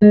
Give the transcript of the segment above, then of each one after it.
Hello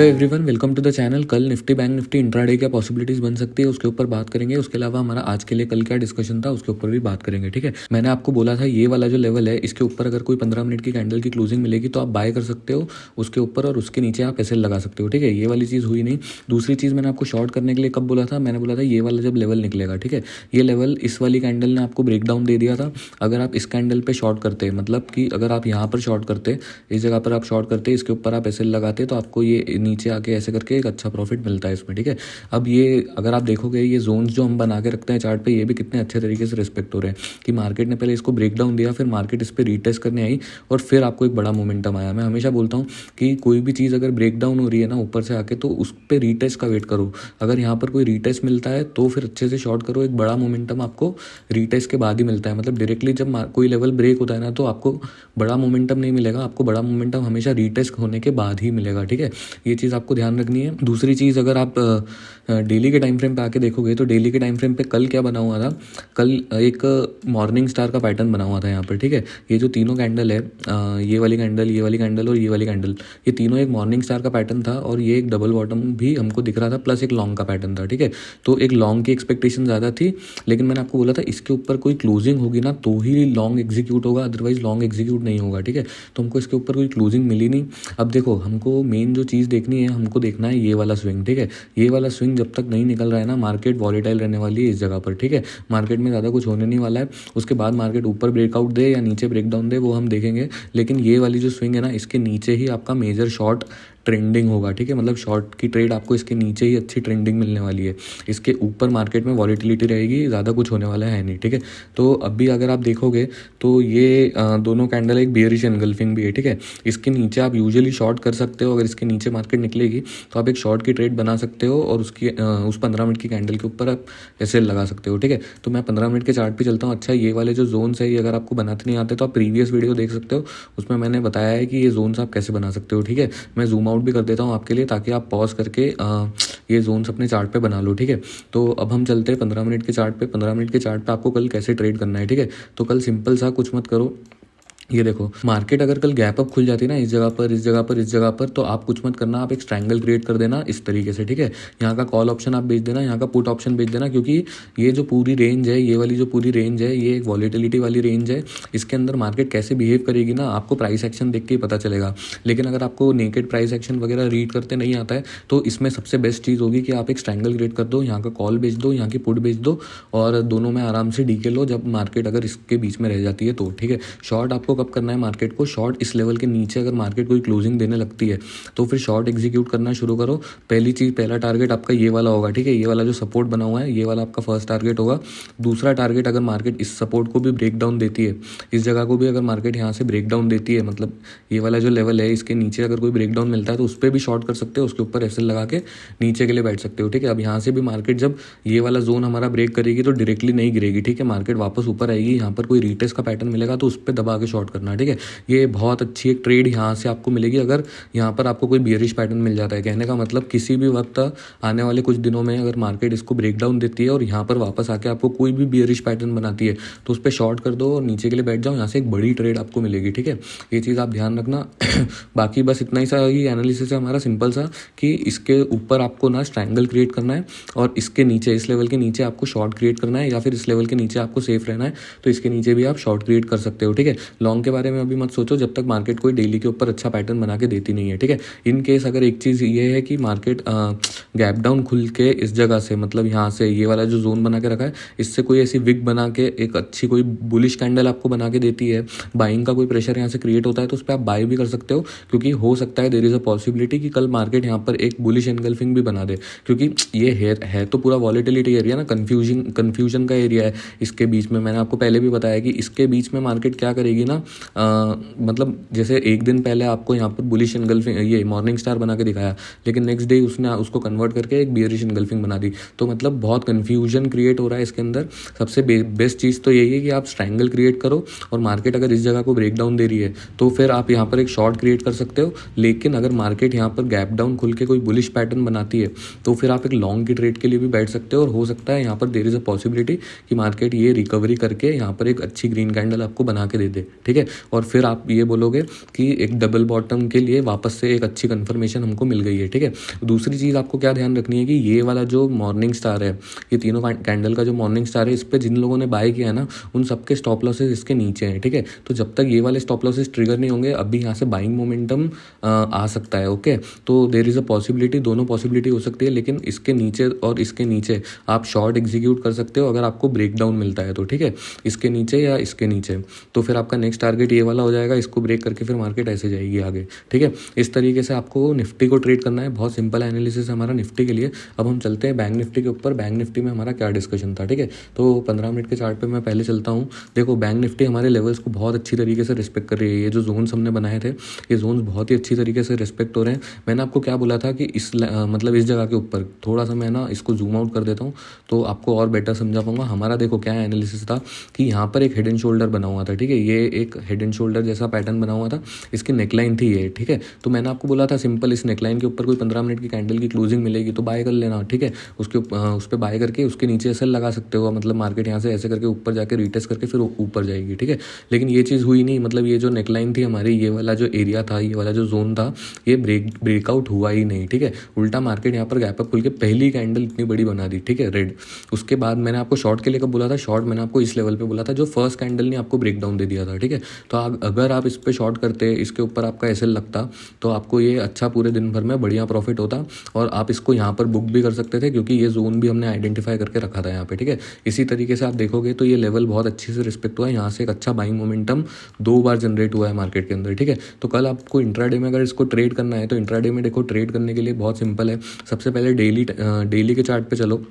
everyone, welcome to the channel. कल Nifty bank Nifty intraday क्या possibilities बन सकती है उसके ऊपर बात करेंगे। उसके अलावा हमारा आज के लिए कल क्या डिस्कशन था उसके ऊपर भी बात करेंगे। ठीक है, मैंने आपको बोला था ये वाला जो लेवल है इसके ऊपर अगर कोई 15 मिनट की कैंडल की क्लोजिंग मिलेगी तो आप बाय कर सकते हो उसके ऊपर, और उसके नीचे आप एसएल लगा सकते हो। ठीक है, ये वाली चीज़ हुई नहीं। दूसरी चीज़ मैंने आपको शॉर्ट करने के लिए कब बोला था, मैंने बोला था ये वाला जब लेवल निकलेगा। ठीक है, ये लेवल इस वाली कैंडल ने आपको ब्रेक डाउन दे दिया था। अगर आप इस कैंडल पे शॉर्ट करते, मतलब कि अगर आप यहाँ पर शॉर्ट करते, इस जगह पर आप शॉर्ट करते, इसके ऊपर आप एसएल लगाते, तो आपको ये नीचे आके ऐसे करके एक अच्छा प्रॉफिट मिलता है इसमें। ठीक है, अब ये अगर आप देखोगे ये जोन्स जो हम बना के रखते हैं चार्ट पे, ये भी कितने अच्छे तरीके से रिस्पेक्ट हो रहे हैं कि मार्केट ने पहले इसको ब्रेक डाउन दिया, फिर मार्केट इस पर रीटेस्ट करने आई और फिर आपको एक बड़ा मोमेंटम आया। मैं हमेशा बोलता हूँ कि कोई भी चीज़ अगर ब्रेक डाउन हो रही है ना ऊपर से आके, तो उस पर रीटेस्ट का वेट करो। अगर यहाँ पर कोई रीटेस्ट मिलता है तो फिर अच्छे से शॉर्ट करो। एक बड़ा मोमेंटम आपको रीटेस्ट के बाद ही मिलता है। मतलब डायरेक्टली जब कोई लेवल ब्रेक होता है ना तो आपको बड़ा मोमेंटम नहीं मिलेगा। आपको बड़ा मोमेंटम हमेशा रीटेस्ट होने के बाद ही मिलेगा। ठीक है, ये चीज़ आपको ध्यान रखनी है। दूसरी चीज़, अगर आप डेली के टाइम फ्रेम पे आके देखोगे तो डेली के टाइम फ्रेम पे कल क्या बना हुआ था, कल एक मॉर्निंग स्टार का पैटर्न बना हुआ था यहाँ पर। ठीक है, ये जो तीनों कैंडल है, ये वाली कैंडल, ये वाली कैंडल और ये वाली कैंडल, ये तीनों एक मॉर्निंग स्टार का पैटर्न था और ये एक डबल बॉटम भी हमको दिख रहा था, प्लस एक लॉन्ग का पैटर्न था। ठीक है, तो एक लॉन्ग की एक्सपेक्टेशन ज़्यादा थी, लेकिन मैंने आपको बोला था इसके ऊपर कोई क्लोजिंग होगी ना तो ही लॉन्ग एग्जीक्यूट होगा, अदरवाइज लॉन्ग एग्जीक्यूट नहीं होगा। ठीक है, तो हमको इसके ऊपर कोई क्लोजिंग मिली नहीं। अब देखो, हमको मेन जो चीज़ देखनी है, हमको देखना है ये वाला स्विंग। ठीक है, ये वाला स्विंग जब तक नहीं निकल रहा है ना, मार्केट वॉलेटाइल रहने वाली है इस जगह पर। ठीक है, मार्केट में ज़्यादा कुछ होने नहीं वाला है। उसके बाद मार्केट ऊपर ब्रेकआउट दे या नीचे ब्रेकडाउन दे वो हम देखेंगे, लेकिन ये वाली जो स्विंग है ना, इसके नीचे ही आपका मेजर शॉर्ट ट्रेंडिंग होगा। ठीक है, मतलब शॉर्ट की ट्रेड आपको इसके नीचे ही अच्छी ट्रेंडिंग मिलने वाली है। इसके ऊपर मार्केट में वॉलेटिलिटी रहेगी, ज़्यादा कुछ होने वाला है नहीं। ठीक है, तो अभी अगर आप देखोगे तो ये दोनों कैंडल एक बेयरिश एनगल्फिंग भी है। ठीक है, इसके नीचे आप यूजुअली शॉर्ट कर सकते हो। अगर इसके नीचे मार्केट निकलेगी तो आप एक शॉर्ट की ट्रेड बना सकते हो और उसकी उस 15 मिनट की कैंडल के ऊपर आप एसएल लगा सकते हो। ठीक है, तो मैं 15 मिनट के चार्ट पे चलता हूँ। अच्छा, ये वाले जो जोन्स है, ये अगर आपको बनाते नहीं आते तो आप प्रीवियस वीडियो देख सकते हो, उसमें मैंने बताया है कि ये जोन्स आप कैसे बना सकते हो। ठीक है, मैं जूम आउट भी कर देता हूँ आपके लिए ताकि आप पॉज करके ये जोन्स अपने चार्ट पे बना लो। ठीक है, तो अब हम चलते हैं 15 मिनट के चार्ट पे। 15 मिनट के चार्ट पे आपको कल कैसे ट्रेड करना है। ठीक है, तो कल सिंपल सा कुछ मत करो। ये देखो, मार्केट अगर कल गैप अप खुल जाती है ना इस जगह पर, इस जगह पर, इस जगह पर, तो आप कुछ मत करना, आप एक स्ट्रैंगल क्रिएट कर देना इस तरीके से। ठीक है, यहाँ का कॉल ऑप्शन आप बेच देना, यहाँ का पुट ऑप्शन बेच देना, क्योंकि ये जो पूरी रेंज है, ये वाली जो पूरी रेंज है, ये एक वॉलेटिलिटी वाली रेंज है। इसके अंदर मार्केट कैसे बिहेव करेगी ना, आपको प्राइस एक्शन देख के ही पता चलेगा। लेकिन अगर आपको नेकेड प्राइस एक्शन वगैरह रीड करते नहीं आता है तो इसमें सबसे बेस्ट चीज़ होगी कि आप एक स्ट्रैंगल क्रिएट कर दो, यहाँ का कॉल बेच दो, यहाँ की पुट बेच दो और दोनों में आराम से डीके लो जब मार्केट अगर इसके बीच में रह जाती है तो। ठीक है, शॉर्ट आपको कब करना है मार्केट को, शॉर्ट इस लेवल के नीचे अगर मार्केट कोई क्लोजिंग देने लगती है तो फिर शॉर्ट एग्जीक्यूट करना शुरू करो। पहली चीज़, पहला टारगेट आपका ये वाला होगा। ठीक है, ये वाला जो सपोर्ट बना हुआ है, ये वाला आपका फर्स्ट टारगेट होगा। दूसरा टारगेट, अगर मार्केट इस सपोर्ट को भी ब्रेक डाउन देती है, इस जगह को भी अगर मार्केट यहाँ से ब्रेक डाउन देती है, मतलब ये वाला जो लेवल है इसके नीचे अगर कोई ब्रेक डाउन मिलता है तो उस पर भी शॉर्ट कर सकते हो, उसके ऊपर एसएल लगा के नीचे के लिए बैठ सकते हो। ठीक है, अब यहाँ से भी मार्केट जब ये वाला जोन हमारा ब्रेक करेगी तो डायरेक्टली नहीं गिरेगी। ठीक है, मार्केट वापस ऊपर आएगी, यहाँ पर कोई रीटेस्ट का पैटर्न मिलेगा तो उस पर दबा के शॉर्ट करना। ठीक है, ये बहुत अच्छी एक ट्रेड यहाँ से आपको मिलेगी अगर यहाँ पर आपको कोई बियरिश पैटर्न मिल जाता है। कहने का मतलब किसी भी वक्त आने वाले कुछ दिनों में अगर मार्केट इसको ब्रेक डाउन देती है और यहाँ पर वापस आके आपको कोई भी बियरिश पैटर्न बनाती है तो उस पर शॉर्ट कर दो और नीचे के लिए बैठ जाओ, यहाँ से एक बड़ी ट्रेड आपको मिलेगी। ठीक है, ये चीज़ आप ध्यान रखना। बाकी बस इतना ही सा ही एनालिसिस है हमारा सिंपल सा कि इसके ऊपर आपको ना स्ट्रैंगल क्रिएट करना है और इसके नीचे, इस लेवल के नीचे आपको शॉर्ट क्रिएट करना है, या फिर इस लेवल के नीचे आपको सेफ रहना है तो इसके नीचे भी आप शॉर्ट क्रिएट कर सकते हो। ठीक है, लॉन्ग के बारे में अभी मत सोचो जब तक मार्केट कोई डेली के ऊपर अच्छा पैटर्न बना के देती नहीं है। ठीक है, इन केस अगर एक चीज़ ये है कि मार्केट गैप डाउन खुल के इस जगह से, मतलब यहाँ से ये वाला जो जोन बना के रखा है, इससे कोई ऐसी विग बना के एक अच्छी कोई बुलिश कैंडल आपको बना के देती है, बाइंग का कोई प्रेशर यहाँ से क्रिएट होता है तो उस पर आप बाय भी कर सकते हो, क्योंकि हो सकता है देयर इज़ अ पॉसिबिलिटी कि कल मार्केट यहाँ पर एक बुलिश एनगल्फिंग भी बना दे, क्योंकि ये है तो पूरा वॉलेटिलिटी एरिया ना, कन्फ्यूजन का एरिया है इसके बीच में। मैंने आपको पहले भी बताया कि इसके बीच में मार्केट क्या करेगी ना, मतलब जैसे एक दिन पहले आपको यहाँ पर बुलिश एनगल्फिंग ये मॉर्निंग स्टार बना के दिखाया, लेकिन नेक्स्ट डे उसने उसको कन्वर्ट करके एक बियरिश एनगल्फिंग बना दी। तो मतलब बहुत कन्फ्यूजन क्रिएट हो रहा है इसके अंदर। सबसे बेस्ट चीज़ तो यही है कि आप स्ट्रैंगल क्रिएट करो, और मार्केट अगर इस जगह को ब्रेक डाउन दे रही है तो फिर आप यहाँ पर एक शॉर्ट क्रिएट कर सकते हो। लेकिन अगर मार्केट यहाँ पर गैप डाउन खुल के कोई बुलिश पैटर्न बनाती है तो फिर आप एक लॉन्ग की ट्रेड के लिए भी बैठ सकते हो, और हो सकता है यहाँ पर देयर इज़ अ पॉसिबिलिटी कि मार्केट ये रिकवरी करके यहाँ पर एक अच्छी ग्रीन कैंडल आपको बना के दे दे, ठीक है। और फिर आप ये बोलोगे कि एक डबल बॉटम के लिए वापस से एक अच्छी कन्फर्मेशन हमको मिल गई है, ठीक है। दूसरी चीज़ आपको क्या ध्यान रखनी है कि ये वाला जो मॉर्निंग स्टार है, ये तीनों कैंडल का जो मॉर्निंग स्टार है, इस पर जिन लोगों ने बाय किया है ना, उन सबके स्टॉप लॉसेस इसके नीचे हैं, ठीक है। तो जब तक ये वाले स्टॉप लॉसेस ट्रिगर नहीं होंगे, अभी यहाँ से बाइंग मोमेंटम आ सकता है, ओके। तो देयर इज़ अ पॉसिबिलिटी, दोनों पॉसिबिलिटी हो सकती है, लेकिन इसके नीचे और इसके नीचे आप शॉर्ट एग्जीक्यूट कर सकते हो अगर आपको ब्रेक डाउन मिलता है तो, ठीक है। इसके नीचे या इसके नीचे, तो फिर आपका नेक्स्ट टारगेट ये वाला हो जाएगा, इसको ब्रेक करके फिर मार्केट ऐसे जाएगी आगे, ठीक है। इस तरीके से आपको निफ्टी को ट्रेड करना है। बहुत सिंपल एनालिसिस है हमारा निफ्टी के लिए। अब हम चलते हैं बैंक निफ्टी के ऊपर। बैंक निफ्टी में हमारा क्या डिस्कशन था, ठीक है। तो 15 मिनट के चार्ट पे मैं पहले चलता हूँ। देखो बैंक निफ्टी हमारे लेवल्स को बहुत अच्छी तरीके से रिस्पेक्ट कर रही है। ये जो जोन्स हमने बनाए थे, ये जोन्स बहुत ही अच्छी तरीके से रिस्पेक्ट हो रहे हैं। मैंने आपको क्या बोला था कि मतलब इस जगह के ऊपर थोड़ा सा मैं ना इसको जूम आउट कर देता हूँ तो आपको और बेटर समझा पाऊंगा। हमारा देखो क्या एनालिसिस था कि यहाँ पर एक हेड एंड शोल्डर बना हुआ था, ठीक है। ये एक हेड एंड शोल्डर जैसा पैटर्न बना हुआ था, इसकी नेकलाइन थी ये, ठीक है। तो मैंने आपको बोला था सिंपल, इस नेकलाइन के ऊपर कोई 15 मिनट की कैंडल की क्लोजिंग मिलेगी तो बाय कर लेना, ठीक है। उस पर बाय करके उसके नीचे सेल लगा सकते हो, मतलब मार्केट यहाँ से ऐसे करके ऊपर जाके रीटेस्ट करके फिर ऊपर जाएगी, ठीक है। लेकिन ये चीज़ हुई नहीं, मतलब ये जो नेकलाइन थी हमारी, ये वाला जो एरिया था, ये वाला जो जोन था, ये ब्रेकआउट हुआ ही नहीं, ठीक है। उल्टा मार्केट यहाँ पर गैप अप खुल के पहली कैंडल इतनी बड़ी बना दी, ठीक है, रेड। उसके बाद मैंने आपको शॉर्ट के लिए कब बोला था, शॉर्ट मैंने आपको इस लेवल पे बोला था जो फर्स्ट कैंडल ने आपको ब्रेक डाउन दे दिया था, ठीक है। तो अगर आप इस पे शॉर्ट करते, इसके ऊपर आपका एसएल लगता, तो आपको ये अच्छा पूरे दिन भर में बढ़िया प्रॉफिट होता, और आप इसको यहाँ पर बुक भी कर सकते थे क्योंकि ये जोन भी हमने आइडेंटिफाई करके रखा था यहाँ पे, ठीक है। इसी तरीके से आप देखोगे तो ये लेवल बहुत अच्छे से रिस्पेक्ट हुआ है। यहाँ से एक अच्छा बाइंग मोमेंटम 2 बार जनरेट हुआ है मार्केट के अंदर, ठीक है। तो कल आपको इंट्राडे में अगर इसको ट्रेड करना है तो इंट्राडे में देखो ट्रेड करने के लिए बहुत सिंपल है। सबसे पहले डेली के चार्ट पे चलो।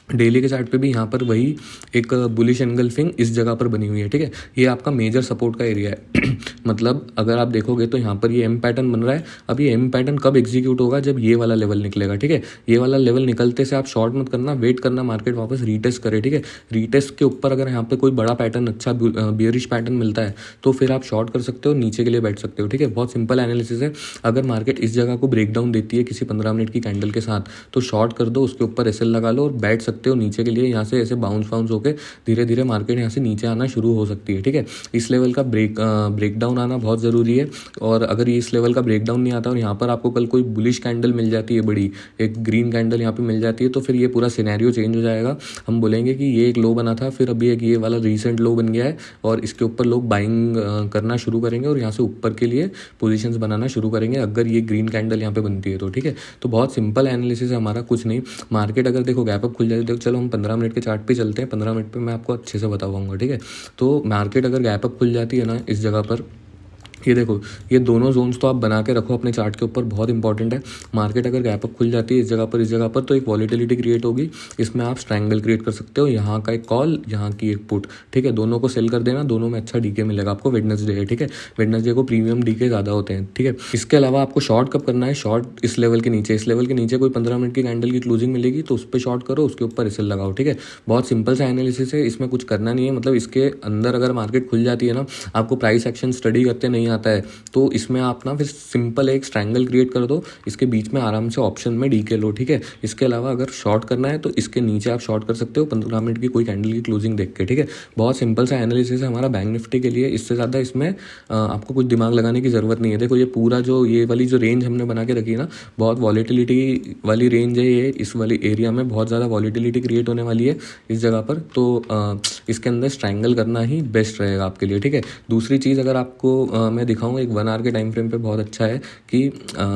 डेली के चार्ट पे भी यहाँ पर वही एक बुलिश एनगल्फिंग इस जगह पर बनी हुई है, ठीक है। ये आपका मेजर सपोर्ट का एरिया है मतलब अगर आप देखोगे तो यहाँ पर ये एम पैटर्न बन रहा है। अब ये एम पैटर्न कब एग्जीक्यूट होगा, जब ये वाला लेवल निकलेगा, ठीक है। ये वाला लेवल निकलते से आप शॉर्ट मत करना, वेट करना मार्केट वापस रीटेस्ट करे, ठीक है। रीटेस्ट के ऊपर अगर यहाँ पे कोई बड़ा पैटर्न, अच्छा बियरिश पैटर्न मिलता है तो फिर आप शॉर्ट कर सकते हो, नीचे के लिए बैठ सकते हो, ठीक है। बहुत सिंपल एनालिसिस है। अगर मार्केट इस जगह को ब्रेक डाउन देती है किसी 15 मिनट की कैंडल के साथ तो शॉर्ट कर दो, उसके ऊपर एसएल लगा लो और बैठ सकते हो नीचे के लिए। यहाँ से ऐसे बाउंस होकर धीरे धीरे मार्केट यहाँ से नीचे आना शुरू हो सकती है, ठीक है। इस लेवल का ब्रेक डाउन आना बहुत ज़रूरी है, और अगर इस लेवल का ब्रेक डाउन नहीं आता और यहाँ पर आपको कल कोई बुलिश कैंडल मिल जाती है, बड़ी एक ग्रीन कैंडल यहाँ पे मिल जाती है, तो फिर ये पूरा सिनेरियो चेंज हो जाएगा। हम बोलेंगे कि ये एक लो बना था, फिर अभी एक ये वाला रिसेंट लो बन गया है और इसके ऊपर लोग बाइंग करना शुरू करेंगे और यहाँ से ऊपर के लिए पोजीशंस बनाना शुरू करेंगे अगर ये ग्रीन कैंडल यहाँ पे बनती है तो, ठीक है। तो बहुत सिंपल एनालिसिस है हमारा, कुछ नहीं। मार्केट अगर देखो गैप अप खुल जाए तो चलो हम 15 मिनट के चार्ट पे चलते हैं। 15 मिनट पे मैं आपको अच्छे से बताऊंगा, ठीक है। तो मार्केट अगर गैप अप खुल जाती है ना इस जगह पर, ये देखो ये दोनों जोन्स तो आप बना के रखो अपने चार्ट के ऊपर, बहुत इंपॉर्टेंट है। मार्केट अगर गैप अप खुल जाती है इस जगह पर तो एक वॉलीटिलिटी क्रिएट होगी, इसमें आप स्ट्रैंगल क्रिएट कर सकते हो। यहाँ का एक कॉल, यहाँ की एक पुट, ठीक है। दोनों को सेल कर देना, दोनों में अच्छा डीके मिलेगा आपको। वेडनेसडे है, ठीक है, वेडनेसडे को प्रीमियम डीके ज़्यादा होते हैं, ठीक है। इसके अलावा आपको शॉर्ट कब करना है, शॉर्ट इस लेवल के नीचे, इस लेवल के नीचे कोई 15 मिनट की कैंडल की क्लोजिंग मिलेगी तो उस पर शॉर्ट करो, उसके ऊपर एसएल लगाओ, ठीक है। बहुत सिंपल सा एनालिसिस है, इसमें कुछ करना नहीं है। मतलब इसके अंदर अगर मार्केट खुल जाती है ना, आपको प्राइस एक्शन स्टडी करते नहीं आता है तो इसमें आप ना फिर सिंपल एक स्ट्रैंगल क्रिएट कर दो, इसके बीच में आराम से ऑप्शन में डीके लो, ठीक है। इसके अलावा अगर शॉर्ट करना है तो इसके नीचे आप शॉर्ट कर सकते हो 15 मिनट की कोई कैंडल की क्लोजिंग देख के, ठीक है। बहुत सिंपल सा एनालिसिस है हमारा बैंक निफ्टी के लिए, इससे ज़्यादा इसमें आपको कुछ दिमाग लगाने की ज़रूरत नहीं है। देखो ये पूरा जो ये वाली जो रेंज हमने बना के रखी है ना, बहुत वॉलीटिलिटी वाली रेंज है ये। इस वाली एरिया में बहुत ज़्यादा वॉलीटिलिटी क्रिएट होने वाली है इस जगह पर, तो इसके अंदर स्ट्रैंगल करना ही बेस्ट रहेगा आपके लिए, ठीक है। दूसरी चीज़ अगर आपको मैं दिखाऊँ, एक 1 आवर के टाइम फ्रेम पे बहुत अच्छा है कि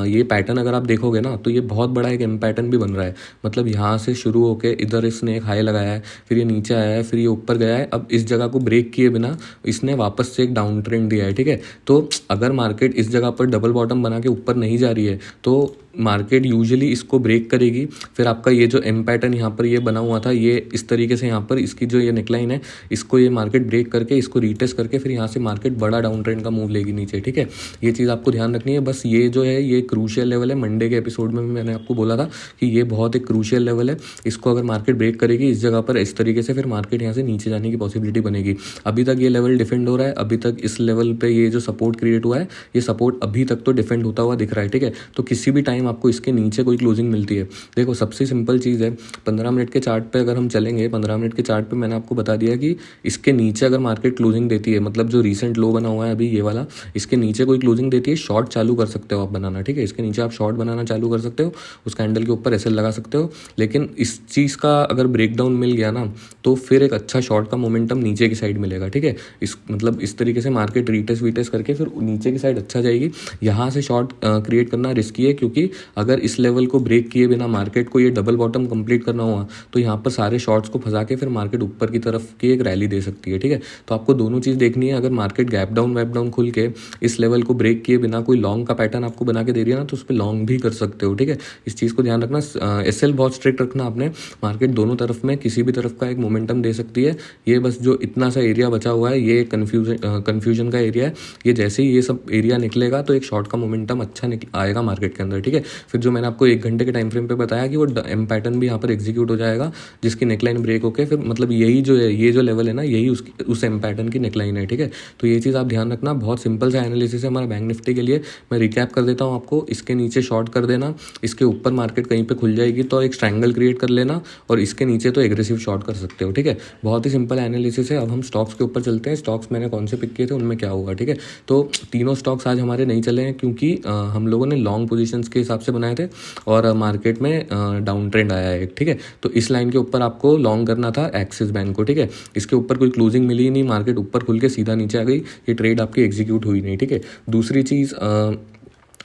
ये पैटर्न अगर आप देखोगे ना तो ये बहुत बड़ा एक एम पैटर्न भी बन रहा है। मतलब यहाँ से शुरू होके इधर इसने एक हाई लगाया है, फिर ये नीचे आया है, फिर ये ऊपर गया है। अब इस जगह को ब्रेक किए बिना इसने वापस से एक डाउन ट्रेंड दिया है, ठीक है। तो अगर मार्केट इस जगह पर डबल बॉटम बना के ऊपर नहीं जा रही है तो मार्केट यूजुअली इसको ब्रेक करेगी, फिर आपका ये जो एम पैटर्न यहाँ पर ये बना हुआ था, ये इस तरीके से यहाँ पर इसकी जो ये नेकलाइन है, इसको ये मार्केट ब्रेक करके इसको रीटेस्ट करके फिर यहाँ से मार्केट बड़ा डाउन ट्रेंड का मूव लेगी नीचे, ठीक है। ये चीज़ आपको ध्यान रखनी है। बस ये जो है ये क्रूशियल लेवल है। मंडे के एपिसोड में भी मैंने आपको बोला था कि ये बहुत एक क्रूशियल लेवल है, इसको अगर मार्केट ब्रेक करेगी इस जगह पर इस तरीके से, फिर मार्केट यहाँ से नीचे जाने की पॉसिबिलिटी बनेगी। अभी तक ये लेवल डिफेंड हो रहा है, अभी तक इस लेवल पे ये जो सपोर्ट क्रिएट हुआ है, ये सपोर्ट अभी तक तो डिफेंड होता हुआ दिख रहा है, ठीक है। तो किसी भी टाइम आपको इसके नीचे कोई क्लोजिंग मिलती है, देखो सबसे सिंपल चीज़ है, 15 मिनट के चार्ट पे अगर हम चलेंगे, 15 मिनट के चार्ट पे मैंने आपको बता दिया कि इसके नीचे अगर मार्केट क्लोजिंग देती है, मतलब जो रीसेंट लो बना हुआ है अभी ये वाला, इसके नीचे कोई क्लोजिंग देती है, शॉर्ट चालू कर सकते हो आप बनाना, ठीक है। इसके नीचे आप शॉर्ट बनाना चालू कर सकते हो, उस कैंडल के ऊपर एसएल लगा सकते हो। लेकिन इस चीज़ का अगर ब्रेकडाउन मिल गया ना, तो फिर एक अच्छा शॉर्ट का मोमेंटम नीचे की साइड मिलेगा, ठीक है। इस मतलब इस तरीके से मार्केट रीटेस्ट वीटेस्ट करके फिर नीचे की साइड अच्छा जाएगी। यहाँ से शॉर्ट क्रिएट करना रिस्की है, क्योंकि अगर इस लेवल को ब्रेक किए बिना मार्केट को ये डबल बॉटम कंप्लीट करना हुआ तो यहाँ पर सारे शॉर्ट्स को फंसा के फिर मार्केट ऊपर की तरफ की एक रैली दे सकती है, ठीक है। तो आपको दोनों चीज़ देखनी है। अगर मार्केट गैप डाउन वैप डाउन खुल के इस लेवल को ब्रेक किए बिना कोई लॉन्ग का पैटर्न आपको बना के दे रही है ना, तो उस पर लॉन्ग भी कर सकते हो, ठीक है। इस चीज़ को ध्यान रखना। एसएल बहुत स्ट्रिक्ट रखना आपने। मार्केट दोनों तरफ में किसी भी तरफ का एक मोमेंटम दे सकती है। ये बस जो इतना सा एरिया बचा हुआ है, ये कन्फ्यूजन का एरिया है। ये जैसे ही ये सब एरिया निकलेगा तो एक शॉर्ट का मोमेंटम अच्छा आएगा मार्केट के अंदर, ठीक है। फिर जो मैंने आपको 1 घंटे के टाइम फ्रेम पे बताया कि वो एम पैटर्न भी यहाँ पर एग्जीक्यूट हो जाएगा, जिसकी नेकलाइन ब्रेक होकर फिर मतलब यही जो है, ये जो लेवल है ना, यही उस एम पैटर्न की नेकलाइन है, ठीक है। तो ये चीज़ आप ध्यान रखना। बहुत सिंपल सा एनालिसिस है हमारा बैंक निफ्टी के लिए। मैं रिकैप कर देता हूँ आपको। इसके नीचे शॉर्ट कर देना, इसके ऊपर मार्केट कहीं पे खुल जाएगी तो एक ट्रायंगल क्रिएट कर लेना, और इसके नीचे तो एग्रेसिव शॉर्ट कर सकते हो, ठीक है। बहुत ही सिंपल एनालिसिस है। अब हम स्टॉक्स के ऊपर चलते हैं। स्टॉक्स मैंने कौन से पिक किए थे, उनमें क्या हुआ, ठीक है। तो तीनों स्टॉक्स आज हमारे नहीं चले हैं, क्योंकि हम लोगों ने लॉन्ग पोजीशंस के हिसाब से बनाए थे और मार्केट में डाउन ट्रेंड आया है, ठीक है। तो इस लाइन के ऊपर आपको लॉन्ग करना था एक्सिस बैंक को, ठीक है। इसके ऊपर कोई क्लोजिंग मिली ही नहीं, मार्केट ऊपर खुल के सीधा नीचे आ गई, ये ट्रेड आपकी एग्जीक्यूट हुई नहीं, ठीक है। दूसरी चीज़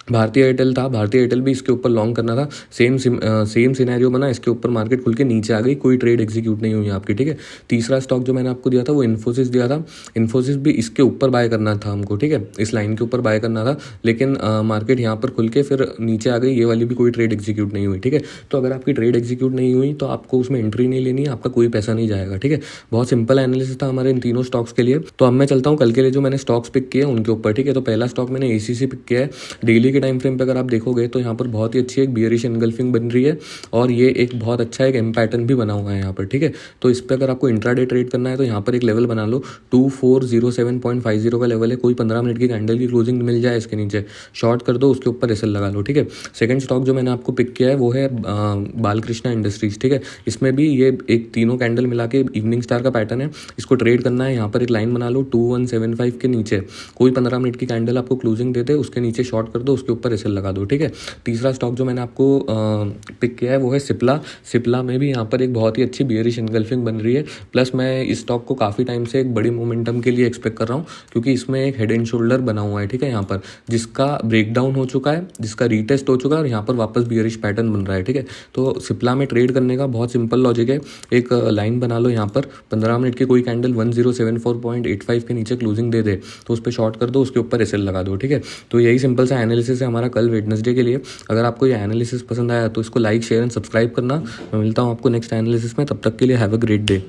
भारतीय एयरटेल था। भारतीय एयरटेल भी इसके ऊपर लॉन्ग करना था। सेम सिनेरियो बना, इसके ऊपर मार्केट खुल के नीचे आ गई, कोई ट्रेड एग्जीक्यूट नहीं हुई आपकी, ठीक है। तीसरा स्टॉक जो मैंने आपको दिया था वो इन्फोसिस दिया था। इन्फोसिस भी इसके ऊपर बाय करना था हमको, ठीक है, इस लाइन के ऊपर बाय करना था, लेकिन मार्केट यहाँ पर खुल के फिर नीचे आ गई, ये वाली भी कोई ट्रेड एग्जीक्यूट नहीं हुई, ठीक है। तो अगर आपकी ट्रेड एग्जीक्यूट नहीं हुई तो आपको उसमें एंट्री नहीं लेनी है, आपका कोई पैसा नहीं जाएगा, ठीक है। बहुत सिंपल एनालिसिस था हमारे इन तीनों स्टॉक्स के लिए। तो अब मैं चलता हूँ कल के लिए जो मैंने स्टॉक्स पिक किए उनके ऊपर, ठीक है। तो पहला स्टॉक मैंने एसीसी पिक किया है। डेली के टाइम फ्रेम पर अगर आप देखोगे तो यहाँ पर बहुत ही अच्छी एक बियरिश एनगल्फिंग बन रही है, और ये एक बहुत अच्छा एक एम पैटर्न भी बना हुआ है यहाँ पर, ठीक है। तो इस पर अगर आपको इंट्राडे ट्रेड करना है तो यहाँ पर एक लेवल बना लो, 2407.50 का लेवल है। कोई 15 मिनट की कैंडल की क्लोजिंग मिल जाए इसके नीचे, शॉर्ट कर दो, उसके ऊपर एसएल लगा लो, ठीक है। सेकंड स्टॉक जो मैंने आपको पिक किया है वो है बालकृष्णा इंडस्ट्रीज, ठीक है। इसमें भी ये एक तीनों कैंडल मिला के इवनिंग स्टार का पैटर्न है, इसको ट्रेड करना है। यहाँ पर एक लाइन बना लो 2175 के नीचे, कोई 15 मिनट की कैंडल आपको क्लोजिंग दे दे, उसके नीचे शॉर्ट कर दो, उसके ऊपर एसएल लगा दो, ठीक है। तीसरा स्टॉक जो मैंने आपको पिक किया है वो है सिप्ला। सिप्ला में भी यहाँ पर एक बहुत ही अच्छी बियरिश एनगल्फिंग बन रही है, प्लस मैं इस स्टॉक को काफ़ी टाइम से एक बड़ी मोमेंटम के लिए एक्सपेक्ट कर रहा हूँ, क्योंकि इसमें एक हेड एंड शोल्डर बना हुआ है, ठीक है, यहाँ पर जिसका ब्रेकडाउन हो चुका है, जिसका रीटेस्ट हो चुका है, और यहाँ पर वापस बियरिश पैटर्न बन रहा है, ठीक है। तो सिप्ला में ट्रेड करने का बहुत सिंपल लॉजिक है। एक लाइन बना लो यहाँ पर, 15 मिनट की कोई कैंडल 1074.85 के नीचे क्लोजिंग दे दे तो उस पर शॉर्ट कर दो, उसके ऊपर एसएल लगा दो, ठीक है। तो यही सिंपल सा एनालिसिस है हमारा कल वेडनेसडे के लिए। अगर आपको ये एनालिसिस पसंद आया तो इसको लाइक शेयर एंड सब्सक्राइब करना। मैं मिलता हूँ आपको नेक्स्ट एनालिसिस में, तब तक के लिए हैव अ ग्रेट डे।